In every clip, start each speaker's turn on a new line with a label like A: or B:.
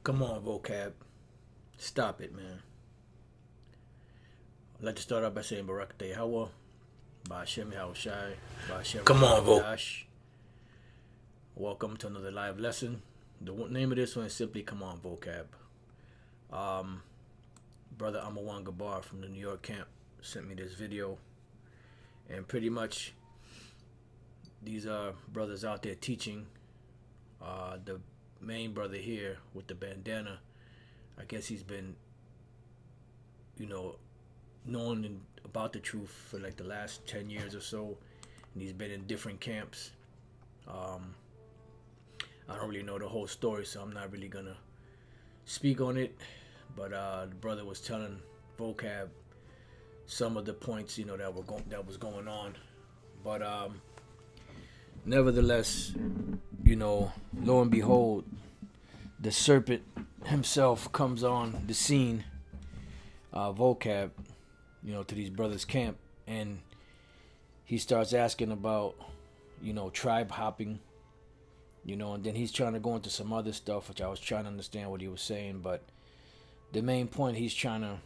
A: Come on, Vocab. Stop it, man. I'd like to start out by saying Barakate Hawa, Ba'ashem Yahushai, Ba'ashem
B: Come on,
A: Dash. Welcome to another live lesson. The name of this one is simply Come On, Vocab. Brother Amawan Gabar from the New York camp sent me this video. And pretty much, these are brothers out there teaching. The main brother here with the bandana, I guess he's been, knowing about the truth for like the last 10 years or so. And he's been in different camps. I don't really know the whole story, so I'm not really gonna speak on it. But the brother was telling Vocab some of the points, that was going on. But nevertheless, lo and behold, the serpent himself comes on the scene, Vocab, to these brothers' camp, and he starts asking about, tribe hopping, and then he's trying to go into some other stuff, which I was trying to understand what he was saying, but the main point he's trying to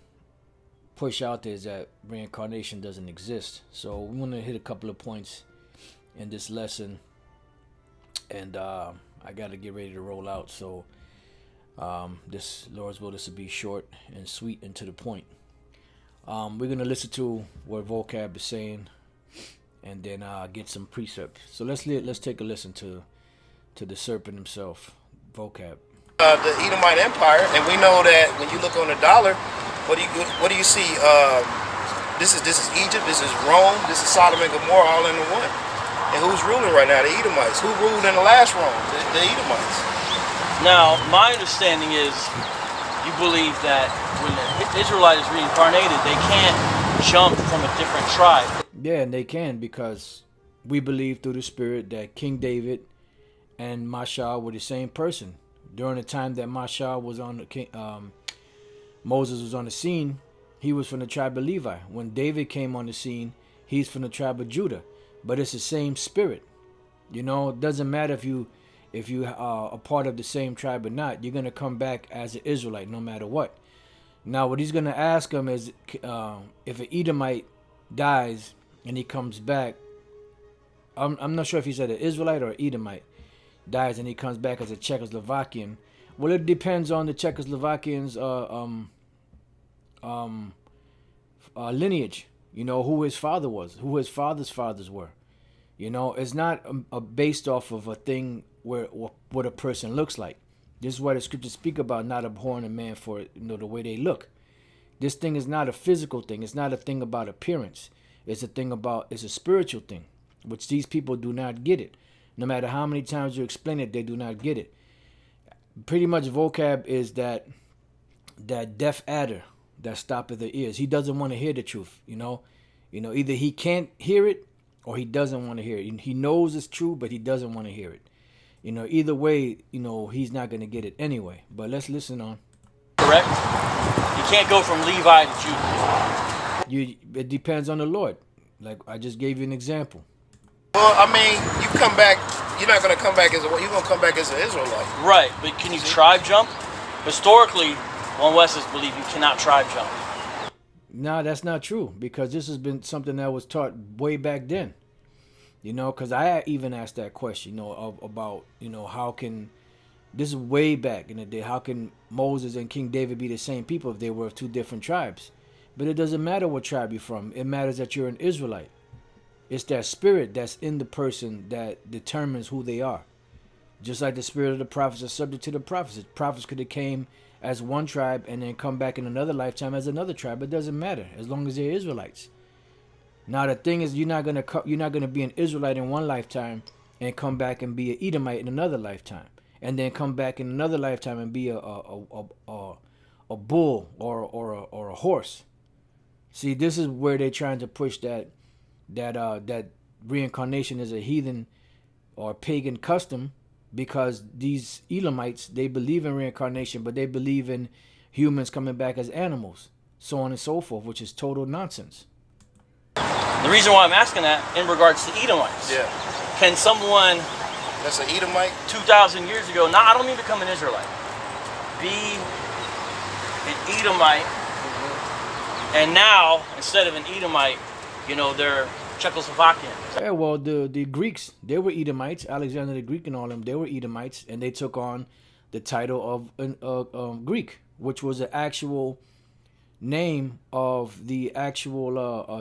A: push out there is that reincarnation doesn't exist. So we want to hit a couple of points in this lesson, and I got to get ready to roll out. So this, Lord's will, this will be short and sweet and to the point. We're gonna listen to what Vocab is saying, and then get some precepts. So let's take a listen to the serpent himself, Vocab.
C: The Edomite Empire, and we know that when you look on the dollar, what do you see? This is Egypt, this is Rome, this is Sodom and Gomorrah, all into one. And who's ruling right now? The Edomites. Who ruled in the last Rome? The Edomites.
D: Now, my understanding is you believe that when the Israelite is reincarnated, they can't jump from a different tribe.
A: Yeah, and they can, because we believe through the Spirit that King David and Mashah were the same person. During the time that Mashah was on the king, Moses was on the scene, he was from the tribe of Levi. When David came on the scene, he's from the tribe of Judah. But it's the same spirit. It doesn't matter if you are a part of the same tribe or not. You're gonna come back as an Israelite no matter what. Now, what he's gonna ask him is, if an Edomite dies and he comes back, I'm not sure if he said an Israelite or an Edomite dies and he comes back as a Czechoslovakian. Well, it depends on the Czechoslovakians' lineage. Who his father was, who his father's fathers were. It's not based off of a thing where what a person looks like. This is why the scriptures speak about not abhorring a man for the way they look. This thing is not a physical thing. It's not a thing about appearance. It's a spiritual thing, which these people do not get it. No matter how many times you explain it, they do not get it. Pretty much Vocab is that deaf adder that stoppeth the ears. He doesn't want to hear the truth, Either he can't hear it or he doesn't want to hear it. He knows it's true, but he doesn't want to hear it. Either way, he's not going to get it anyway. But let's listen on.
D: Correct? You can't go from Levi to Judah.
A: It depends on the Lord. Like I just gave you an example.
C: Well, you come back. You're not going to come back you're going to come back as an Israelite.
D: Right, but can you tribe jump? Historically, One Westers believe you cannot tribe jump.
A: No, that's not true, because this has been something that was taught way back then. Because I even asked that question, about, how can, this is way back in the day, how can Moses and King David be the same people if they were of two different tribes? But it doesn't matter what tribe you're from. It matters that you're an Israelite. It's that spirit that's in the person that determines who they are. Just like the spirit of the prophets are subject to the prophets. Prophets could have came as one tribe and then come back in another lifetime as another tribe. It doesn't matter as long as they're Israelites. Now the thing is, you're not gonna be an Israelite in one lifetime and come back and be an Edomite in another lifetime, and then come back in another lifetime and be a bull or a horse. See, this is where they're trying to push that reincarnation is a heathen or pagan custom, because these Elamites, they believe in reincarnation, but they believe in humans coming back as animals, so on and so forth, which is total nonsense.
D: The reason why I'm asking that in regards to Edomites.
C: Yeah.
D: Can someone
C: That's an Edomite?
D: 2,000 years ago, I don't mean to become an Israelite. be an Edomite, and now instead of an Edomite, you know, they're Czechoslovakians.
A: Yeah, well, the Greeks, they were Edomites. Alexander the Greek and all them, they were Edomites, and they took on the title of Greek, which was an actual name of the actual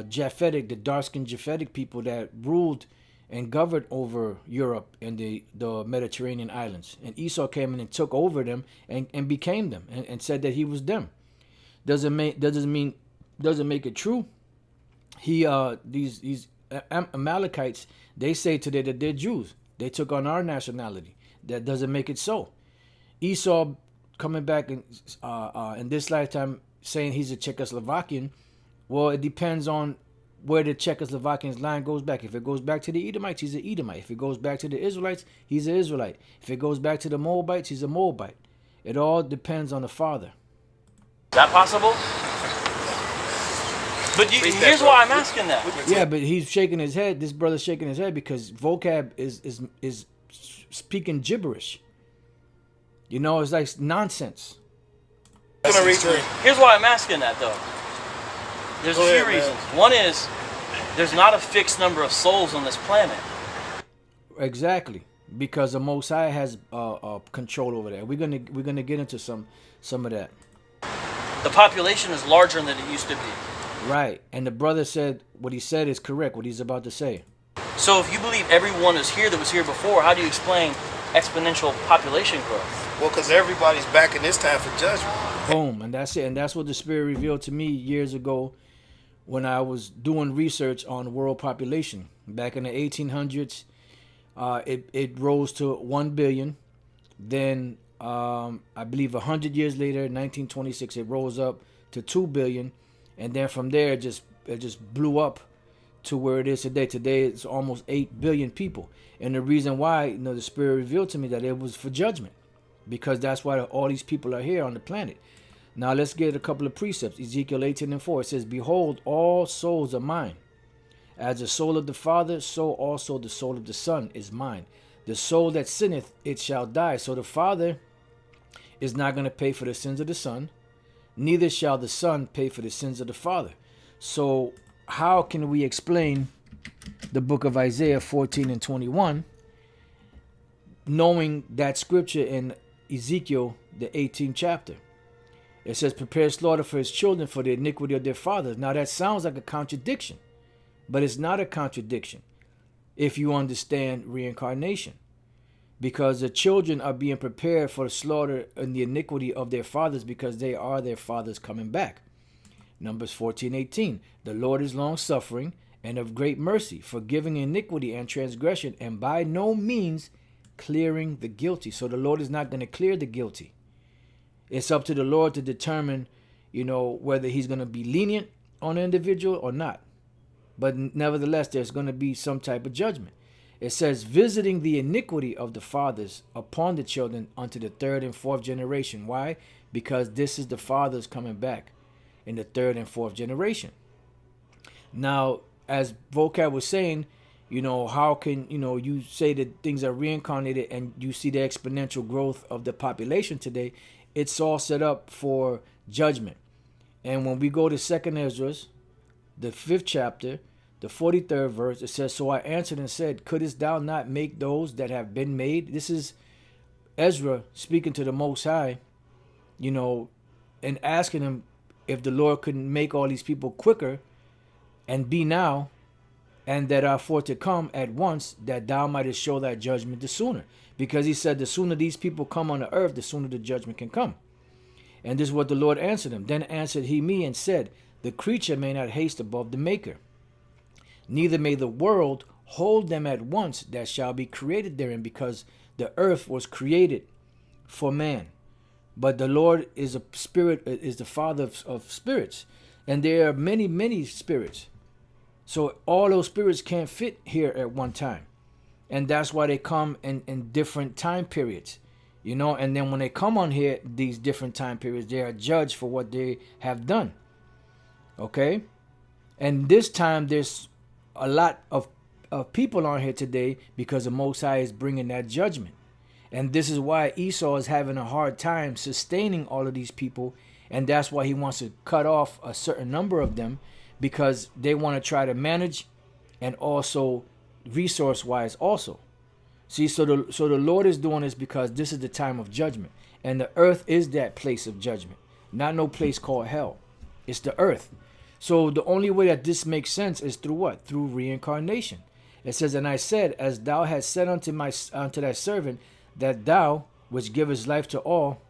A: Japhetic, the dark-skinned Japhetic people that ruled and governed over Europe and the Mediterranean islands. And Esau came in and took over them and became them and said that he was them. Doesn't make it true. These Amalekites, they say today that they're Jews. They took on our nationality. That doesn't make it so. Esau coming back in this lifetime saying he's a Czechoslovakian. Well, it depends on where the Czechoslovakians line goes back. If it goes back to the Edomites, he's an Edomite. If it goes back to the Israelites, he's an Israelite. If it goes back to the Moabites, he's a Moabite. It all depends on the father.
D: Is that possible? But here's why I'm asking that.
A: Yeah, but he's shaking his head. This brother's shaking his head because Vocab is speaking gibberish. You know, it's like nonsense.
D: Here's why I'm asking that, though. There's a few reasons. One is there's not a fixed number of souls on this planet.
A: Exactly, because the Most High has control over that. We're gonna get into some of that.
D: The population is larger than it used to be.
A: Right, and the brother said what he said is correct. What he's about to say.
D: So if you believe everyone is here that was here before, how do you explain exponential population growth?
C: Well, because everybody's back in this time for judgment.
A: Boom, and that's it. And that's what the Spirit revealed to me years ago when I was doing research on world population. Back in the 1800s, it rose to 1 billion. Then I believe 100 years later, 1926, it rose up to 2 billion. And then from there, it just blew up to where it is today. Today, it's almost 8 billion people. And the reason why, you know, the Spirit revealed to me that it was for judgment, because that's why all these people are here on the planet. Now let's get a couple of precepts. Ezekiel 18:4, it says, "Behold, all souls are mine. As the soul of the Father, so also the soul of the Son is mine. The soul that sinneth, it shall die." So the Father is not going to pay for the sins of the Son, neither shall the Son pay for the sins of the Father. So how can we explain the book of Isaiah 14:21, knowing that scripture in Ezekiel, the 18th chapter? It says, "Prepare slaughter for his children for the iniquity of their fathers." Now that sounds like a contradiction, but it's not a contradiction if you understand reincarnation, because the children are being prepared for the slaughter and the iniquity of their fathers, because they are their fathers coming back. Numbers 14:18, "The Lord is long suffering and of great mercy, forgiving iniquity and transgression, and by no means clearing the guilty." So the Lord is not going to clear the guilty. It's up to the Lord to determine, you know, whether he's going to be lenient on an individual or not. But nevertheless, there's going to be some type of judgment. It says, "Visiting the iniquity of the fathers upon the children unto the third and fourth generation." Why? Because this is the fathers coming back in the third and fourth generation. Now, as Vocab was saying, you know, how can, you know, you say that things are reincarnated and you see the exponential growth of the population today? It's all set up for judgment. And when we go to 2nd Ezra, the 5th chapter, the 43rd verse, it says, "So I answered and said, couldest thou not make those that have been made?" This is Ezra speaking to the Most High, you know, and asking him if the Lord couldn't make all these people quicker and be now, and that are for to come at once, that thou mightest show thy judgment the sooner. Because he said the sooner these people come on the earth, the sooner the judgment can come. And this is what the Lord answered him. "Then answered he me and said, the creature may not haste above the maker, neither may the world hold them at once that shall be created therein, because the earth was created for man. But the Lord is a spirit, is the Father of spirits, and there are many, many spirits. So all those spirits can't fit here at one time. And that's why they come in different time periods, you know. And then when they come on here, these different time periods, they are judged for what they have done. Okay? And this time there's a lot of people on here today because the Most High is bringing that judgment. And this is why Esau is having a hard time sustaining all of these people. And that's why he wants to cut off a certain number of them, because they want to try to manage and also resource-wise also. See, so the Lord is doing this because this is the time of judgment. And the earth is that place of judgment. Not no place called hell. It's the earth. So the only way that this makes sense is through what? Through reincarnation. It says, and I said, as thou hast said unto thy servant, that thou, which givest life to all,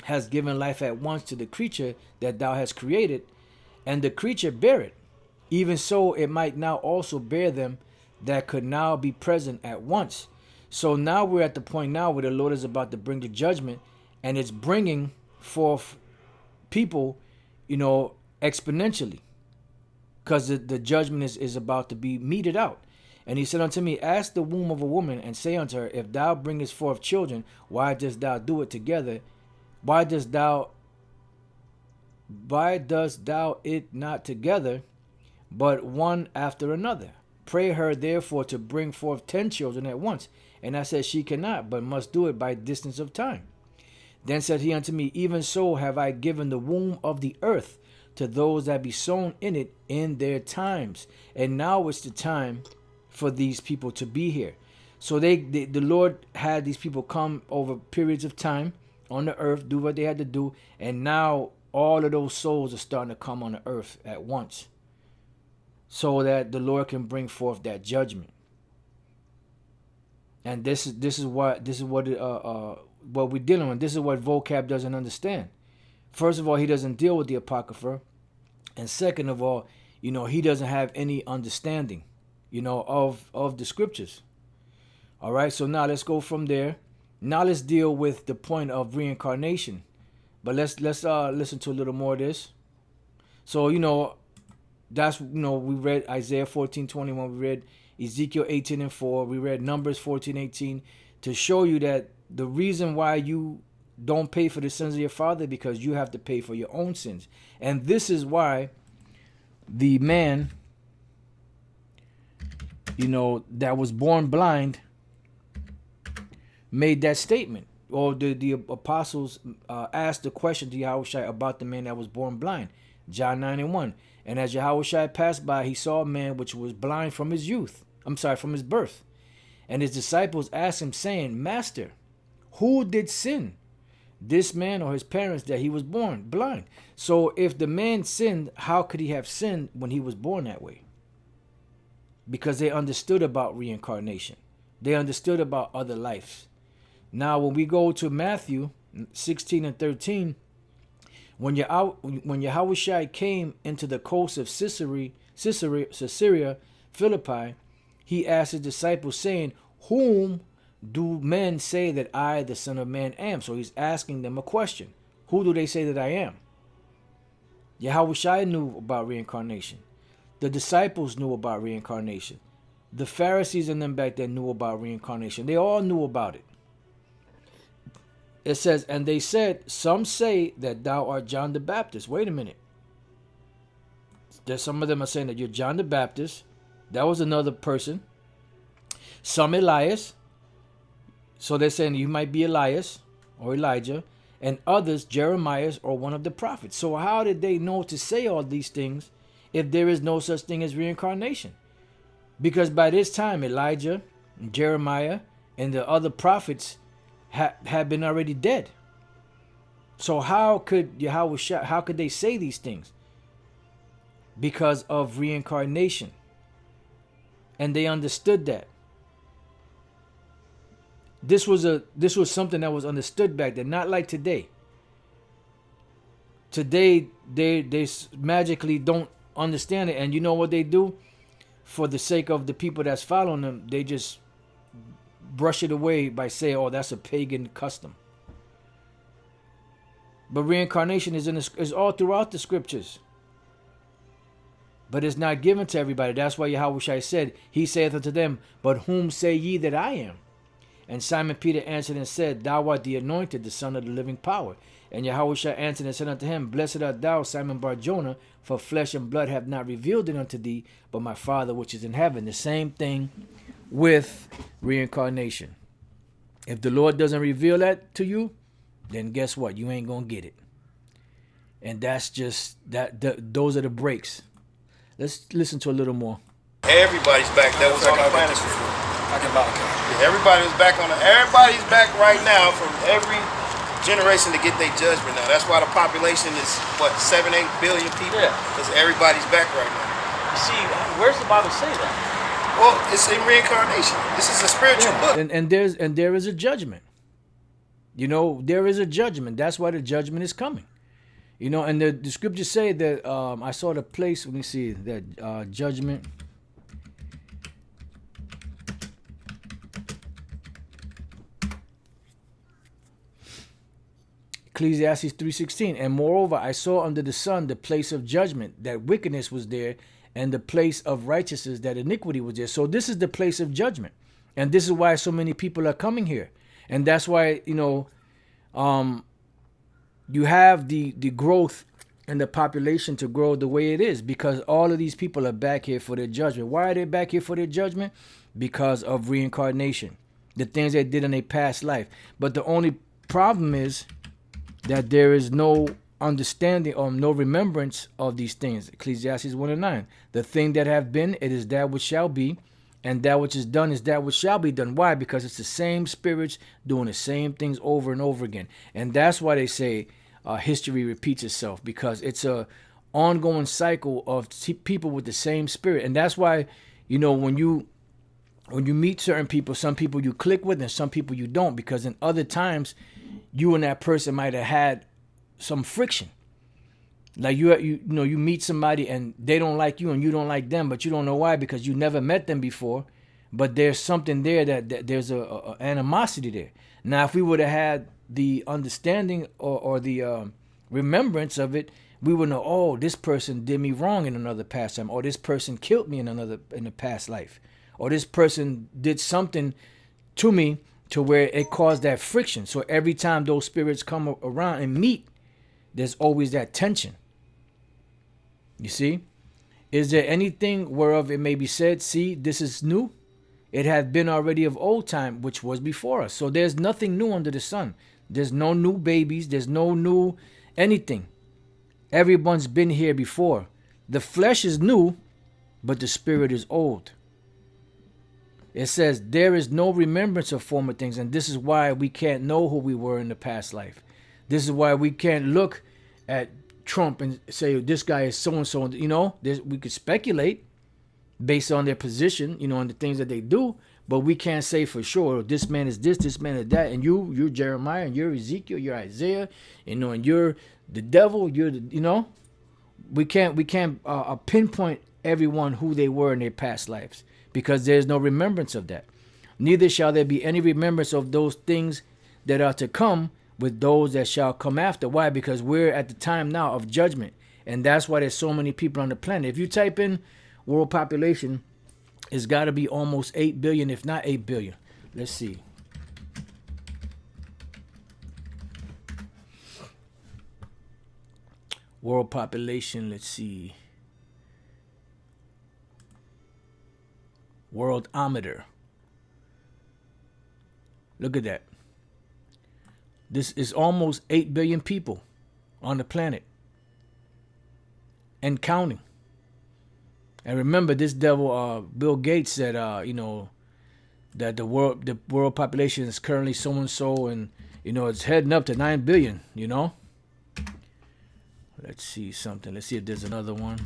A: hast given life at once to the creature that thou hast created, and the creature bear it. Even so it might now also bear them that could now be present at once. So now we're at the point now where the Lord is about to bring the judgment, and it's bringing forth people, exponentially, because the judgment is about to be meted out. And he said unto me, ask the womb of a woman, and say unto her, if thou bringest forth children, why dost thou do it together? Why dost thou it not together, but one after another? Pray her therefore to bring forth 10 children at once. And I said, she cannot, but must do it by distance of time. Then said he unto me, even so have I given the womb of the earth to those that be sown in it in their times. And now it's the time for these people to be here. So the Lord had these people come over periods of time on the earth, do what they had to do, and now all of those souls are starting to come on the earth at once, so that the Lord can bring forth that judgment. And this is what we're dealing with. This is what Vocab doesn't understand. First of all, he doesn't deal with the Apocrypha, and second of all, he doesn't have any understanding, of the scriptures. All right, so now let's go from there. Now let's deal with the point of reincarnation. But let's listen to a little more of this. So that's we read Isaiah 14:21. We read Ezekiel 18:4. We read Numbers 14:18 to show you that the reason why you don't pay for the sins of your father, because you have to pay for your own sins. And this is why the man, that was born blind made that statement. Or the apostles asked the question to Yahushua about the man that was born blind. John 9:1. And as Yahushua passed by, he saw a man which was blind from his from his birth. And his disciples asked him, saying, Master, who did sin, this man or his parents, that he was born blind? So if the man sinned, how could he have sinned when he was born that way? Because they understood about reincarnation. They understood about other lives. Now, when we go to Matthew 16:13, when Yahushua came into the coast of Caesarea Philippi, he asked his disciples, saying, whom do men say that I, the Son of Man, am? So he's asking them a question. Who do they say that I am? Yahushua knew about reincarnation. The disciples knew about reincarnation. The Pharisees and them back then knew about reincarnation. They all knew about it. It says, and they said, some say that thou art John the Baptist. Wait a minute. There's some of them are saying that you're John the Baptist. That was another person. Some Elias. So they're saying you might be Elias or Elijah. And others Jeremiah or one of the prophets. So how did they know to say all these things if there is no such thing as reincarnation? Because by this time Elijah, Jeremiah, and the other prophets had been already dead. So how could they say these things? Because of reincarnation. And they understood that. This was something that was understood back then, not like today. Today they magically don't understand it, and you know what they do? For the sake of the people that's following them, they just brush it away by saying, oh, that's a pagan custom. But reincarnation is all throughout the scriptures. But it's not given to everybody. That's why Yahushua said, he saith unto them, but whom say ye that I am? And Simon Peter answered and said, thou art the anointed, the Son of the living power. And Yahushua answered and said unto him, blessed art thou, Simon Bar-Jonah, for flesh and blood have not revealed it unto thee, but my Father which is in heaven. The same thing with reincarnation. If the Lord doesn't reveal that to you, then guess what? You ain't going to get it. And that's just, those are the breaks. Let's listen to a little more.
C: Everybody's back. That was on the planet before. Yeah, everybody's back right now from every generation to get their judgment now. That's why the population is, what, 7-8 billion people?
D: Yeah.
C: Because everybody's back right now.
D: You see, where's the Bible say that?
C: Well, it's in reincarnation. This is a spiritual book.
A: And there is a judgment. You know, there is a judgment. That's why the judgment is coming. You know, and the scriptures say that, I saw the place, let me see, that judgment. Ecclesiastes 3:16, and moreover I saw under the sun the place of judgment, that wickedness was there, and the place of righteousness, that iniquity was there. So this is the place of judgment, and this is why so many people are coming here, and that's why, you know, you have the growth and the population to grow the way it is, because all of these people are back here for their judgment. Why are they back here for their judgment? Because of reincarnation, the things they did in their past life. But the only problem is that there is no understanding or no remembrance of these things. Ecclesiastes 1:9. The thing that have been, it is that which shall be, and that which is done is that which shall be done. Why? Because it's the same spirits doing the same things over and over again. And that's why they say history repeats itself, because it's a ongoing cycle of people with the same spirit. And that's why, you know, when you meet certain people, some people you click with and some people you don't, because in other times you and that person might have had some friction. Like you know, you meet somebody and they don't like you and you don't like them, but you don't know why, because you never met them before. But there's something there that there's a animosity there. Now, if we would have had the understanding or the remembrance of it, we would know, oh, this person did me wrong in another past time, or this person killed me in a past life, or this person did something to me to where it caused that friction. So every time those spirits come around and meet, there's always that tension. You see? Is there anything whereof it may be said, see, this is new? It had been already of old time, which was before us. So there's nothing new under the sun. There's no new babies. There's no new anything. Everyone's been here before. The flesh is new, but the spirit is old. It says there is no remembrance of former things, and this is why we can't know who we were in the past life. This is why we can't look at Trump and say this guy is so and so. You know, we could speculate based on their position, you know, and the things that they do, but we can't say for sure this man is this man is that, and you're Jeremiah, and you're Ezekiel, you're Isaiah, you know, and you're the devil, you know. We can't pinpoint everyone who they were in their past lives, because there's no remembrance of that. Neither shall there be any remembrance of those things that are to come with those that shall come after. Why? Because we're at the time now of judgment. And that's why there's so many people on the planet. If you type in world population, it's got to be almost 8 billion, if not 8 billion. Let's see. World population, let's see. Worldometer. Look at that. This is almost 8 billion people on the planet and counting. And remember, this devil, Bill Gates said, you know, that the world population is currently so and so, and you know it's heading up to 9 billion. You know. Let's see something. Let's see if there's another one.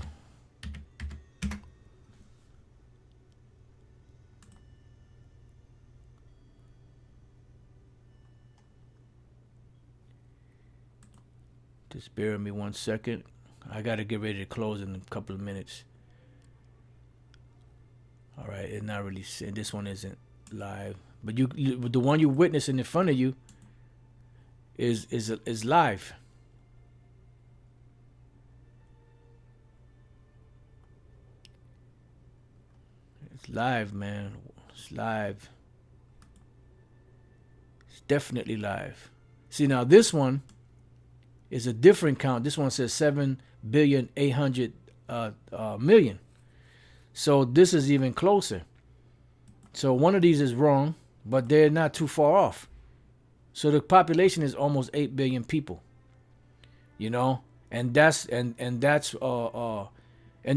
A: Just bear with me 1 second. I got to get ready to close in a couple of minutes. All right, it's not really. This one isn't live, but the one you witnessing in front of you is live. It's live, man. It's live. It's definitely live. See, now this one is a different count. This one says 7,800,000,000. So this is even closer. So one of these is wrong, but they're not too far off. So the population is almost 8 billion people. You know, and that's and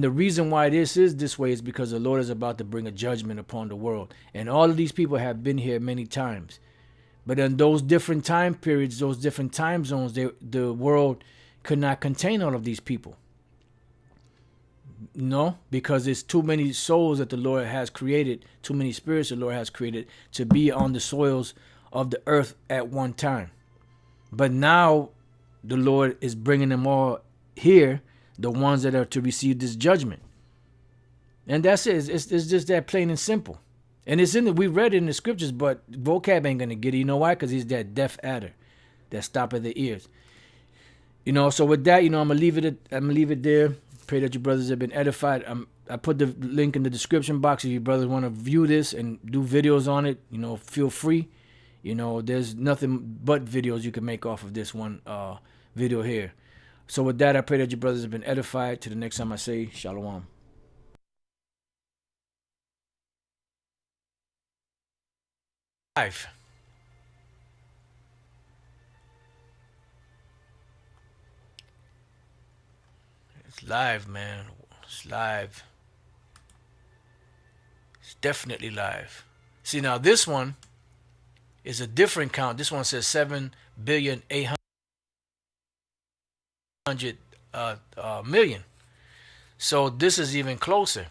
A: the reason why this is this way is because the Lord is about to bring a judgment upon the world. And all of these people have been here many times. But in those different time periods, those different time zones, the world could not contain all of these people. No, because it's too many souls that the Lord has created, too many spirits the Lord has created to be on the soils of the earth at one time. But now the Lord is bringing them all here, the ones that are to receive this judgment. And that's it. It's just that plain and simple. And it's we read it in the scriptures, but Vocab ain't going to get it. You know why? Because he's that deaf adder that stoppeth the ears. You know, so with that, you know, I'm going to leave it there. Pray that you brothers have been edified. I put the link in the description box. If you brothers want to view this and do videos on it, you know, feel free. You know, there's nothing but videos you can make off of this one video here. So with that, I pray that you brothers have been edified. Till the next time I say Shalom. Live. It's live, man. It's live. It's definitely live. See, now this one is a different count. This one says 7,800,000,000. So this is even closer.